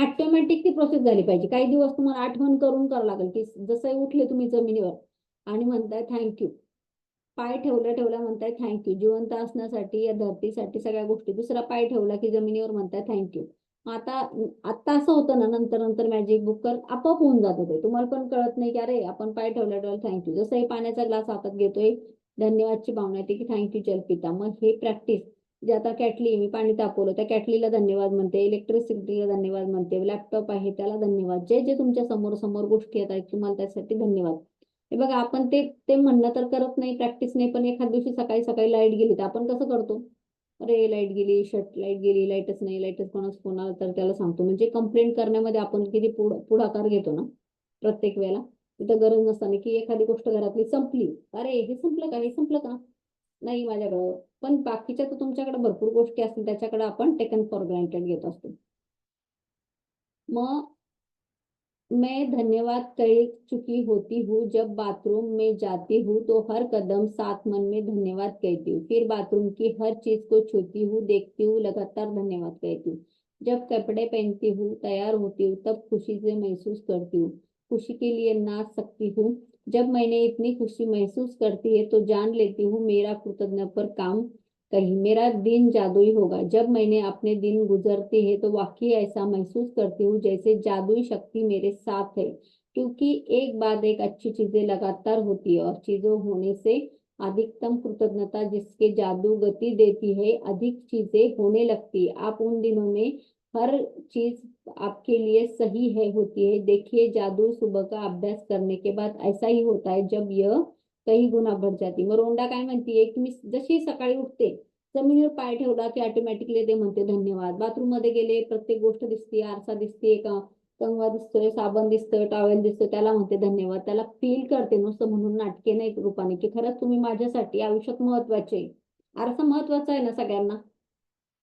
ऑटोमॅटिक ती प्रोसेस झाली पाहिजे. काही दिवस तुम्हाला आठवण करून करावं लागेल की जसं उठले तुम्ही जमिनीवर आणि म्हणताय थँक्यू, पाय ठेवल्या ठेवल्या म्हणताय थँक्यू, जिवंत असण्यासाठी या धरतीसाठी सगळ्या गोष्टी. दुसरा पाय ठेवला की जमिनीवर म्हणताय थँक्यू. आता आता असं होतं ना, नंतर नंतर मॅजिक बुक कर आपोआप होऊन जातं ते, तुम्हाला पण कळत नाही की अरे आपण पाय ठेवल्या ठेवल्या थँक्यू. जसं हे पाण्याचा ग्लास हातात घेतोय, धन्यवादची भावना येते की थँक्यू जल पिता. मग हे प्रॅक्टिस जे आता कॅटली मी पाणी तापवलं त्या कॅटलीला धन्यवाद म्हणते, इलेक्ट्रिसिटीला धन्यवाद म्हणते, लॅपटॉप आहे त्याला धन्यवाद, जे जे तुमच्या समोर समोर गोष्टी येतात तुम्हाला त्यासाठी धन्यवाद. हे बघा आपण ते ते म्हणणं तर करत नाही, प्रॅक्टिस नाही, पण एखाद दिवशी सकाळी सकाळी लाईट गेली तर आपण कसं करतो, अरे लाईट गेली, लाईट गेली, लाईटच नाही, लाईटच कोणाला तर त्याला सांगतो. म्हणजे कंप्लेंट करण्यामध्ये आपण किती पुढाकार घेतो ना प्रत्येक वेळेला. तिथं गरज नसताना की एखादी गोष्ट घरातली संपली, अरे हे संपलं का, हे संपलं का, नाही माझ्याकडं, पण बाकीच्या तर तुमच्याकडे भरपूर गोष्टी असतील त्याच्याकडे आपण टेकन फॉर ग्रांटेड घेत असतो. मग मैं धन्यवाद कह चुकी होती हूँ, जब बाथरूम में जाती हूँ तो हर कदम साथ मन में धन्यवाद कहती हूँ. फिर बाथरूम की हर चीज को छूती हूँ, देखती हूँ, लगातार धन्यवाद कहती हूँ. जब कपड़े पहनती हूँ, तैयार होती हूँ, तब खुशी से महसूस करती हूँ, खुशी के लिए नाच सकती हूँ. जब मैंने इतनी खुशी महसूस करती है तो जान लेती हूँ मेरा कृतज्ञ पर काम कहीं मेरा दिन जादुई होगा. जब मैंने अपने दिन गुजरते हैं तो वाकई ऐसा महसूस करती हूँ जैसे जादुई शक्ति मेरे साथ है, क्योंकि एक बाद एक अच्छी चीजें लगातार होती है और चीजों होने से अधिकतम कृतज्ञता जिसके जादू गति देती है, अधिक चीजें होने लगती है. आप उन दिनों में हर चीज आपके लिए सही है होती है. देखिए जादू सुबह का अभ्यास करने के बाद ऐसा ही होता है. जब यह कही गुना बढ़ जाती. मग रोंडा काय म्हणतीये की मी जशी सकाळी उठते जमिनीवर पाय ठेवला की ऑटोमॅटिकली ते म्हणते धन्यवाद. बाथरूम मध्ये गेले प्रत्येक गोष्ट दिसते, आरसा दिसते, कंगवा दिसतोय, साबण दिसतोय, टॉवेल दिसतोय, त्याला म्हणते धन्यवाद. त्याला फील करते, नुसतं म्हणून नाटके नाही रूपाने, की खरंच तुम्ही माझ्यासाठी आयुष्यात महत्वाचे आहे. आरसा महत्वाचा आहे ना सगळ्यांना.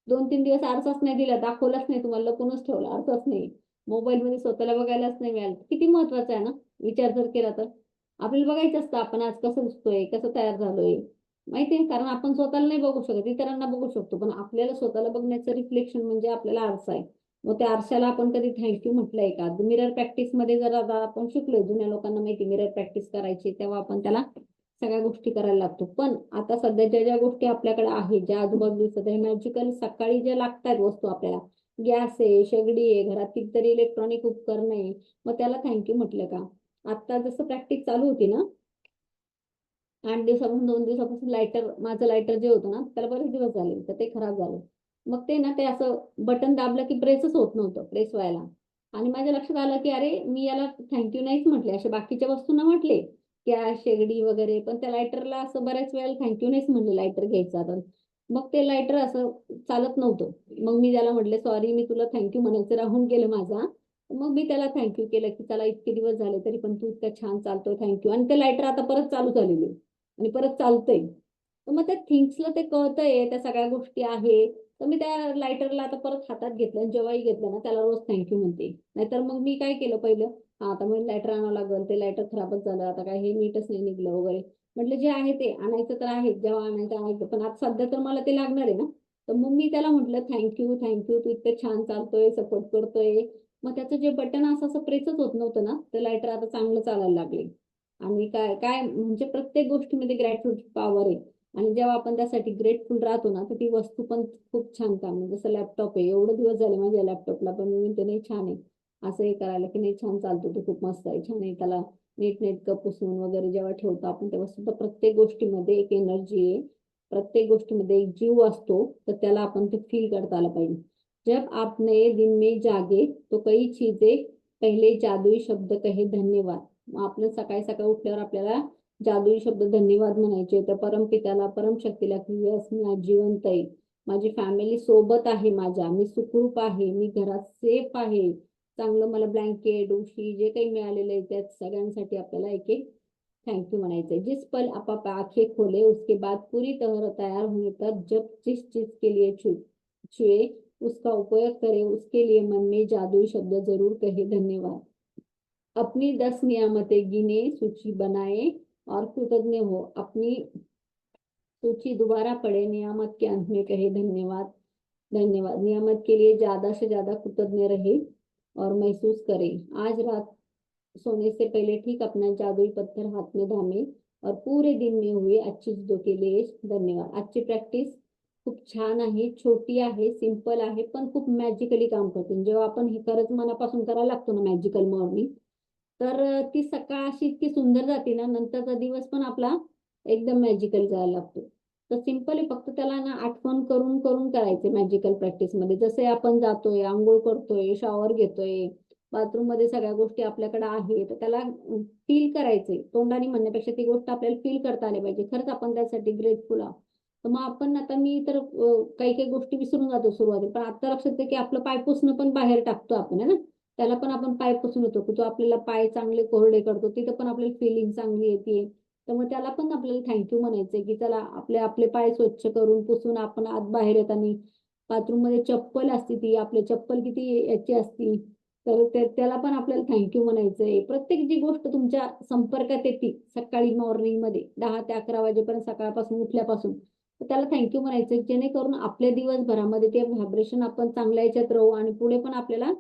2-3 दिवस आरसाच नाही दिला, दाखवलाच नाही, तुम्हाला लपूनच ठेवला, आरसाच नाही. मोबाईलमध्ये स्वतःला बघायलाच नाही मिळालं. किती महत्वाचं आहे ना, विचार जर केला तर. आपल्याला बघायचं असतं आपण आज कसं दिसतोय, कसं तयार झालोय. माहितीये, कारण आपण स्वतःला नाही बघू शकत, इतरांना बघू शकतो. पण आपल्याला स्वतःला बघण्याचं रिफ्लेक्शन म्हणजे आपल्याला आरसा आहे. मग त्या आरशाला आपण कधी थँक्यू म्हटलंय का? मिरर प्रॅक्टिस मध्ये जर आता आपण शिकलोय, जुन्या लोकांना माहिती मिरर प्रॅक्टिस करायची, तेव्हा आपण त्याला सगळ्या गोष्टी करायला लागतो. पण आता सध्याच्या ज्या गोष्टी आपल्याकडे आहेत, ज्या आजूबाजूला दिसत आहे, मॅजिकल सकाळी ज्या लागतात वस्तू आपल्याला, गॅस आहे, शेगडी आहे, घरात कितीतरी इलेक्ट्रॉनिक उपकरण आहे, मग त्याला थँक्यू म्हटलं का? आता जसं प्रॅक्टिस चालू होती ना, 8 दिवसापासून 2 दिवसापासून लायटर, माझं लायटर जे होतं ना त्याला बरेच दिवस झाले, तर ते खराब झालं. मग ते ना, ते असं बटन दाबलं की प्रेसच होत नव्हतं, प्रेस व्हायला. आणि माझ्या लक्षात आलं की अरे मी याला थँक्यू नाहीच म्हटले, अशा बाकीच्या वस्तूंना म्हटले, गॅस शेगडी वगैरे, पण त्या लायटरला असं बऱ्याच वेळेला थँक्यू नाहीच म्हणले लायटर घ्यायचा तर. मग ते लायटर असं चालत नव्हतं. मग मी त्याला म्हटले सॉरी, मी तुला थँक्यू म्हणायचं राहून गेलं माझा. मग मी त्याला थँक्यू केलं की चला इतके दिवस झाले तरी पण तू इतका छान चालतोय, थँक्यू. आणि ते लायटर आता परत चालू झालेली आहे. आणि परत चालतंय. तर मग त्या थिंग्सला ते कळतंय, त्या सगळ्या गोष्टी आहेत. तर मी त्या लायटरला आता परत हातात घेतलं आणि जेव्हाही घेतलं ना त्याला रोज थँक्यू म्हणते. नाहीतर मग मी काय केलं पहिलं, हा आता मग लायटर आणावं लागेल, ते लायटर खराबच झालं, आता काय हे नीटच नाही निघलं वगैरे. म्हटलं जे आहे ते आणायचं तर आहे, जेव्हा आणायचं आणायचं, पण आता सध्या तर मला ते लागणार आहे ना. तर मग मी त्याला म्हटलं थँक्यू, थँक्यू, तू इतकं छान चालतोय, सपोर्ट करतोय. मग त्याचं जे बटन असं असं प्रेसच होत नव्हतं ना, ते लायटर आता चांगलं चालायला लागले. आणि काय काय म्हणजे प्रत्येक गोष्टीमध्ये ग्रॅटिट्यूड पॉवर आहे. आणि जेव्हा आपण त्यासाठी ग्रेटफुल राहतो ना, तर ती वस्तू पण खूप छान काम आहे. जसं लॅपटॉप आहे, एवढे दिवस झाले माझ्या लॅपटॉपला, पण मी म्हणते नाही छान आहे. असं हे करायला की नाही छान चालतो, तो खूप मस्त आहे, छान आहे. त्याला नीटनेटकं पुसून वगैरे जेव्हा ठेवतो आपण, तेव्हा सुद्धा प्रत्येक गोष्टीमध्ये एक एनर्जी आहे, प्रत्येक गोष्टीमध्ये एक जीव असतो. तर त्याला आपण ते फील करता आलं पाहिजे. जब आपने दिन में जागे तो कई चीजें, पहिले जादुई शब्द कहे धन्यवाद. मग आपलं सकाळी सकाळी उठल्यावर आपल्याला जादुई शब्द धन्यवाद म्हणायचे, त्या परमपित्याला, परमशक्तीला, की यस मी आज जिवंत आहे, माझी फॅमिली सोबत आहे, माझ्या मी सुखरूप आहे, मी घरात सेफ आहे, चांगलं मला ब्लँकेट उशी जे काही मिळालेलं आहे त्या सगळ्यांसाठी आपल्याला एक एक थैंक यू मनाइए. जिस पल आप आंखें खोले उसके बाद पूरी तरह तैयार होने तक जब जिस चीज के लिए छुए उसका उपयोग करें, उसके लिए मन में जादुई शब्द जरूर कहे धन्यवाद. अपनी 10 नियामतें गिने, सूची बनाए और कृतज्ञ हो. अपनी सूची दोबारा पढ़े, नियामत के अंत में कहे धन्यवाद. धन्यवाद. नियामत के लिए ज्यादा से ज्यादा कृतज्ञ रहे और महसूस करें. आज रात सोने से पहले ठीक अपना जादुई पत्थर हाथ में थामे और पूरे दिन में हुए अच्छी चीजों के लिए धन्यवाद. आजची प्रॅक्टिस खूप छान आहे, छोटी आहे, सिंपल आहे, पण खूप मॅजिकली काम करते. जेव्हा आपण हे खरंच मनापासून करायला लागतो ना मॅजिकल मॉर्निंग, तर ती सकाळ अशी इतकी सुंदर जाते ना, नंतरचा दिवस पण आपला एकदम मॅजिकल जायला लागतो. तर सिंपल आहे, फक्त त्याला ना आठवण करून करून करायचे मॅजिकल प्रॅक्टिसमध्ये. जसे आपण जातोय, अंघोळ करतोय, शॉवर घेतोय, बाथरूम मध्ये सगळ्या गोष्टी आपल्याकडे आहे, तर त्याला फील करायचंय. तोंडाने म्हणण्यापेक्षा ती गोष्ट आपल्याला फील करता आली पाहिजे. खरंच आपण त्यासाठी ग्रेटफुल आहोत. तर मग आपण आता मी तर काही काही गोष्टी विसरून जातो सुरुवातीला, पण आता लक्षात येतं की आपलं पाय पुसणं पण बाहेर टाकतो आपण, है ना. त्याला पण आपण पाय पुसून येतो की तो आपल्याला पाय चांगले कोरडे करतो, तिथं पण आपल्याला फिलिंग चांगली येते. तर मग त्याला पण आपल्याला थँक्यू म्हणायचंय की चला आपले आपले पाय स्वच्छ करून पुसून आपण आत बाहेर येताना, बाथरूम मध्ये चप्पल असते, ती आपली चप्पल किती याची असती, तर त्याला पण आपल्याला थँक्यू म्हणायचंय. प्रत्येक जी गोष्ट तुमच्या संपर्कात येते सकाळी मॉर्निंग मध्ये 10 ते 11 वाजेपर्यंत, सकाळपासून उठल्यापासून, तर त्याला थँक्यू म्हणायचं, जेणेकरून आपल्या दिवसभरामध्ये ते व्हायब्रेशन आपण चांगल्या याच्यात राहू आणि पुढे पण आपल्याला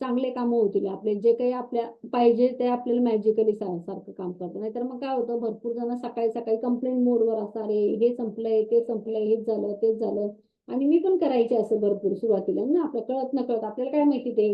चांगले कामं होतील. आपले जे काही आपल्या पाहिजे ते आपल्याला मॅजिकली सारखं काम करतं. नाहीतर मग काय होतं, भरपूर जण सकाळी सकाळी कंप्लेंट मोडवर असतात, अरे हे संपलंय, ते संपलंय, हेच झालं, तेच झालं. आणि मी पण करायचे असं भरपूर सुरुवातीला ना, आपलं कळत न कळत, आपल्याला काय माहिती ते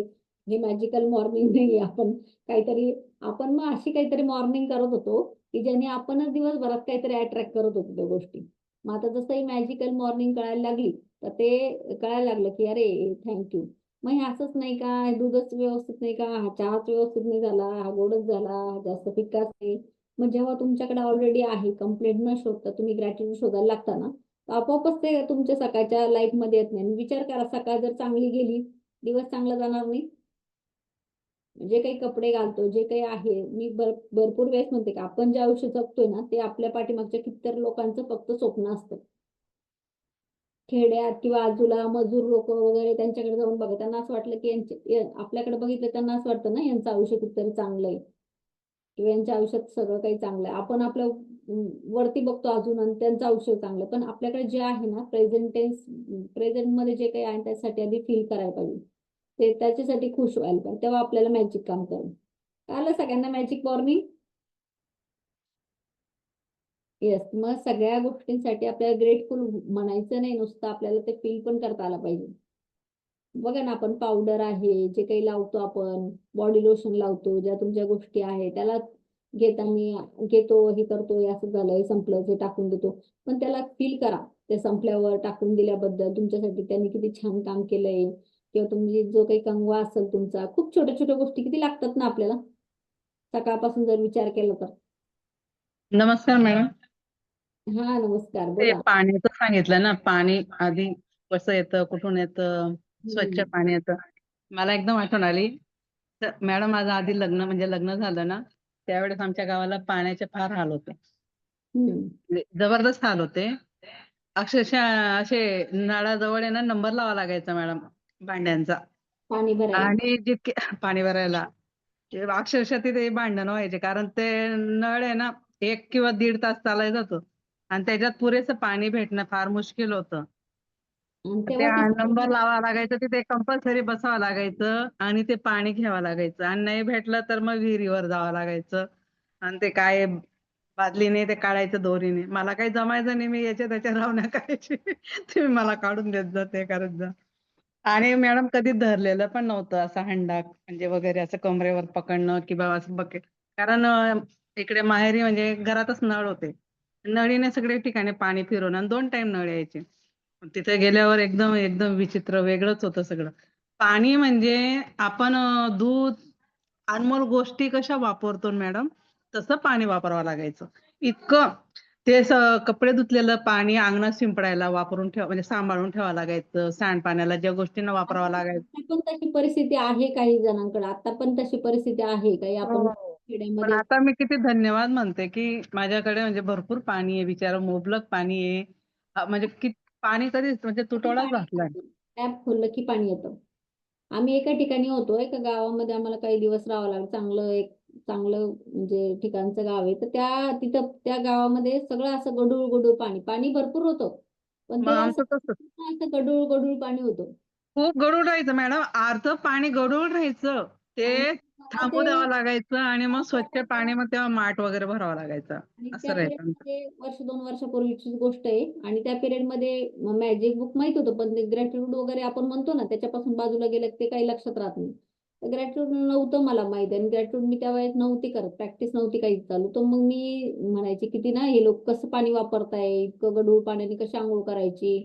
हे मॅजिकल मॉर्निंग नाही, आपण काहीतरी, आपण मग अशी काहीतरी मॉर्निंग करत होतो की ज्याने आपणच दिवसभरात काहीतरी अट्रॅक्ट करत होतो त्या गोष्टी. मग आता जसं ही मॅजिकल मॉर्निंग कळायला लागली, तर ते कळायला लागलं की अरे थँक्यू. मग हे असंच नाही का, दूधच व्यवस्थित नाही का, हा चहाच व्यवस्थित नाही झाला, हा गोडच झाला, हा जास्त फिक्काच नाही. मग जेव्हा तुमच्याकडे ऑलरेडी आहे, कंप्लेंट न शोधता तुम्ही ग्रॅटिट्यूड शोधायला लागता ना, तर आपोआपच ते तुमच्या सकाळच्या लाईफमध्ये येत नाही. आणि विचार करा, सकाळ जर चांगली गेली, दिवस चांगला जाणार नाही. जे काही कपडे घालतो, जे काही आहे, मी भरपूर वेळेस म्हणते की आपण जे आयुष्य जगतोय ना, ते आपल्या पाठीमागच्या कितीतरी लोकांचं फक्त स्वप्न असतं. खेड्यात किंवा आजूला मजूर लोकं वगैरे त्यांच्याकडे जाऊन बघा. त्यांना असं वाटलं की आपल्याकडे बघितलं त्यांना असं वाटतं ना, यांचं आयुष्य कितीतरी चांगलं आहे किंवा यांच्या आयुष्यात सगळं काही चांगलं आहे. आपण आपलं वरती बघतो अजून आणि त्यांचं आयुष्य चांगलं आहे. पण आपल्याकडे जे आहे ना, प्रेझेंटमध्ये जे काही आहे त्यासाठी आधी फील करायला पाहिजे. ते त्याच्यासाठी खुश व्हायला पाहिजे. तेव्हा आपल्याला मॅजिक काम करेल. कळालं सगळ्यांना मॅजिक मॉर्निंग? येस. मग सगळ्या गोष्टींसाठी आपल्याला ग्रेटफुल म्हणायचं नाही नुसतं, आपल्याला ते फील पण करता आलं पाहिजे. बघा ना, आपण पावडर आहे, जे काही लावतो आपण, बॉडी लोशन लावतो, ज्या तुमच्या गोष्टी आहे, त्याला घेतो, हे करतो, हे असं झालंय, संपलं, ते टाकून देतो. पण त्याला फील करा. ते संपल्यावर टाकून दिल्याबद्दल तुमच्यासाठी त्यांनी किती छान काम केलंय किंवा तुम्ही जो काही कंगवा असेल तुमचा, खूप छोट्या-छोट्या गोष्टी किती लागतात ना आपल्याला, सकाळपासून जर विचार केला तर. नमस्कार मॅडम. हां, नमस्कार. ते बोला. पाण्याचं सांगितलं ना, पाणी आधी कसं येतं, कुठून येतं, स्वच्छ हं, पाणी येतं. मला एकदम आठवण आली. तर मॅडम माझं आधी लग्न झालं ना, त्यावेळेस आमच्या गावाला पाण्याचे फार हाल होते. हं. म्हणजे जबरदस्त हाल होते. अक्षरशः असे नळाजवळ आहे ना नंबर लावावा लागायचा मॅडम भांड्यांचा. पाणी भरायला. आणि जितके पाणी भरायला ते अक्षरशः तिथे भांडण व्हायचे, कारण ते नळ आहे ना 1 किंवा 1.5 तास चालायचा तो आणि त्याच्यात पुरेसं पाणी भेटणं फार मुश्किल होतं. आणि तेव्हा त्या कसं नंबर लावावा लागायचं, तिथे कंपल्सरी बसावं लागायचं आणि ते पाणी घ्यावं लागायचं आणि नाही भेटलं तर मग विहिरीवर जावं लागायचं आणि ते काय बादलीने ते काढायचं दोरीने. मला काही जमायचं नाही, मी याच्या त्याच्या रावण्या करायची. तुम्ही मला काढून देत जा, ते करत जा. आणि मॅडम कधी धरलेलं पण नव्हतं असं हंडा म्हणजे वगैरे असं कमरेवर पकडणं किंवा असं बकेट. कारण इकडे माहेरी म्हणजे घरातच नळ होते. नळीने सगळे ठिकाणी पाणी फिरवून आणि 2 टाईम नळ यायचे. तिथे गेल्यावर एकदम एकदम विचित्र वेगळंच होतं सगळं. पाणी म्हणजे आपण दूध, अनमोल गोष्टी कशा वापरतो मॅडम, तसं पाणी वापरावं लागायचं. इतकं ते कपडे धुतलेलं पाणी अंगणात शिंपडायला वापरून म्हणजे सांभाळून ठेवावं लागायचं. सांडपाण्याला ज्या गोष्टींना वापरावं आता लागायचं. आता पण तशी परिस्थिती आहे काही जणांकडे. आता पण तशी परिस्थिती आहे. काही आपण हो. पण खेड्यामध्ये आता मी किती धन्यवाद म्हणते, की माझ्याकडे म्हणजे भरपूर पाणी आहे, बिचारं मुबलक पाणी आहे. म्हणजे पाणी कधीच म्हणजे तुटवडाच पाणी भासला येतं. टॅप खोललं की पाणी येतं. आम्ही एका ठिकाणी होतो. एका गावामध्ये आम्हाला काही दिवस राहावं लागलं. चांगलं म्हणजे ठिकाणचं गाव आहे. तर तिथं त्या गावामध्ये सगळं असं गढूळ-गढूळ पाणी. पाणी भरपूर होतं. पण मग ते आमचं तसंच. असं गढूळ-गढूळ पाणी होतं. खूप गढूळ राहायचं मॅडम. अर्ध पाणी गढूळ राहायचं. आणि ते तेव्हा थांबू ते द्यावं लागायचं आणि मग स्वच्छ त्या पाणी मग तेव्हा माठ वगैरे भरावा लागायचा. आणि असं त्या राहायचं आमचं. पिरियडमध्ये वर्ष 2 वर्षापूर्वीची गोष्ट आहे. आणि त्या पिरियडमध्ये मॅजिक बुक माहित होतं, पण ते ग्रॅटिट्यूड वगैरे आपण म्हणतो ना, त्याच्यापासून बाजूला गेलं की ते काही लक्षात राहत नाही. तर ग्रॅटिट्यूड नव्हतं मला माहिती आणि ग्रॅटिट्यूड मी त्यावेळेस नव्हती करत. प्रॅक्टिस नव्हती काही चालू. तर मग मी म्हणायचे, "किती ना हे लोक कसं पाणी वापरताय? इतकं गढूळ पाण्याने कशी अंघोळ करायची?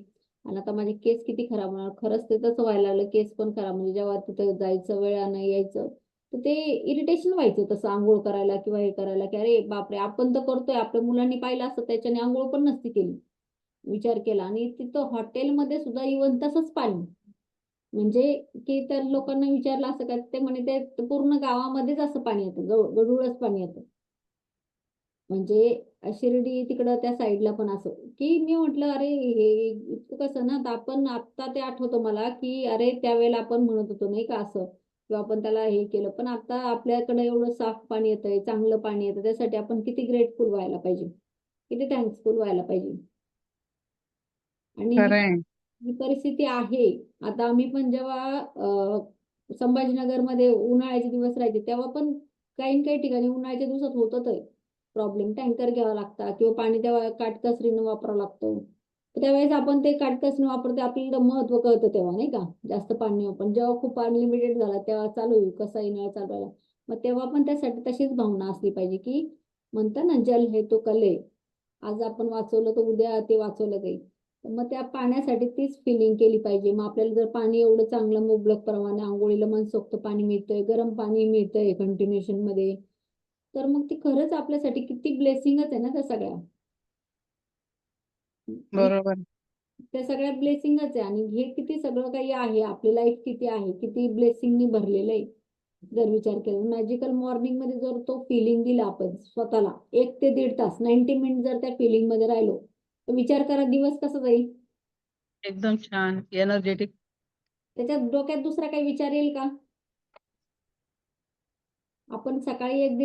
आणि आता माझे केस किती खराब होणार." खरंच ते तसं व्हायला लागलं. केस पण खराब म्हणजे जेव्हा तिथं जायचं, वेळानं यायचं. तर ते इरिटेशन व्हायचं तसं अंघोळ करायला किंवा हे करायला, की अरे बापरे! आपण तर करतोय. आपल्या मुलांनी पाहिलं असतं त्याच्याने अंघोळ पण नसती केली. विचार केला आणि तिथं हॉटेलमध्ये सुद्धा इव्हन तसंच पाणी. म्हणजे की त्या लोकांना विचारलं असं का? ते म्हणे ते पूर्ण गावामध्येच असं पाणी येतं. गढूळच पाणी येतं. म्हणजे शिर्डी तिकडं त्या साईडला पण असं, की मी म्हटलं अरे हे इतकं कसं ना, तर आपण आत्ता ते आठवतं मला, की अरे त्यावेळेला आपण म्हणत होतो नाही का असं किंवा आपण त्याला हे केलं. पण आता आपल्याकडे एवढं साफ पाणी येतंय, चांगलं पाणी येतं. त्यासाठी आपण किती ग्रेटफुल व्हायला पाहिजे, किती थँक्सफुल व्हायला पाहिजे. आणि ही खरंय. ही परिस्थिती आहे. आता आम्ही पण जेव्हा संभाजीनगरमध्ये उन्हाळ्याचे दिवस राहायचे, तेव्हा पण काही ना काही ठिकाणी उन्हाळ्याच्या दिवसात होतं ते प्रॉब्लेम. टँकर घ्यावा लागतात किंवा पाणी तेव्हा काटकसरीनं वापरावं लागतं. तर त्यावेळेस आपण ते काटकसरीनं वापरतो आपल्याला महत्त्व कळतं तेव्हा नाही का? जास्त पाणी पण जेव्हा खूप अनलिमिटेड झालं तेव्हा चालू होईल कसाही नळ चालवायला. मग तेव्हा पण त्यासाठी तशीच भावना असली पाहिजे, की म्हणतात ना, "जल है तो कल है." आज आपण वाचवलं तर उद्या ते वाचवलं जाईल. तर मग त्या पाण्यासाठी तीच फिलिंग केली पाहिजे. मग आपल्याला जर पाणी एवढं चांगलं मुबलक प्रमाणे अंघोळीला मनसोक्त पाणी मिळतंय, गरम पाणी मिळतंय कंटिन्यूशनमध्ये. तर मग ती खरंच आपल्यासाठी किती ब्लेसिंगच आहे ना त्या सगळ्या. आणि बरोबर. त्या सगळ्या ब्लेसिंगच आहे. आणि हे किती सगळं काही आहे, आपली लाईफ किती आहे, किती ब्लेसिंगनी भरलेलं आहे. जर विचार केला मॅजिकल मॉर्निंग मध्ये जर तो फिलिंग दिला आपण स्वतःला 1 ते 1.5 तास 90 मिनिट जर त्या फिलिंग मध्ये राहिलो, तर विचार करा दिवस कसा जाईल. एकदम छान एनर्जेटिक. त्याच्यात डोक्यात दुसरा काही विचार येईल का? आपण सकाळी 1-1.5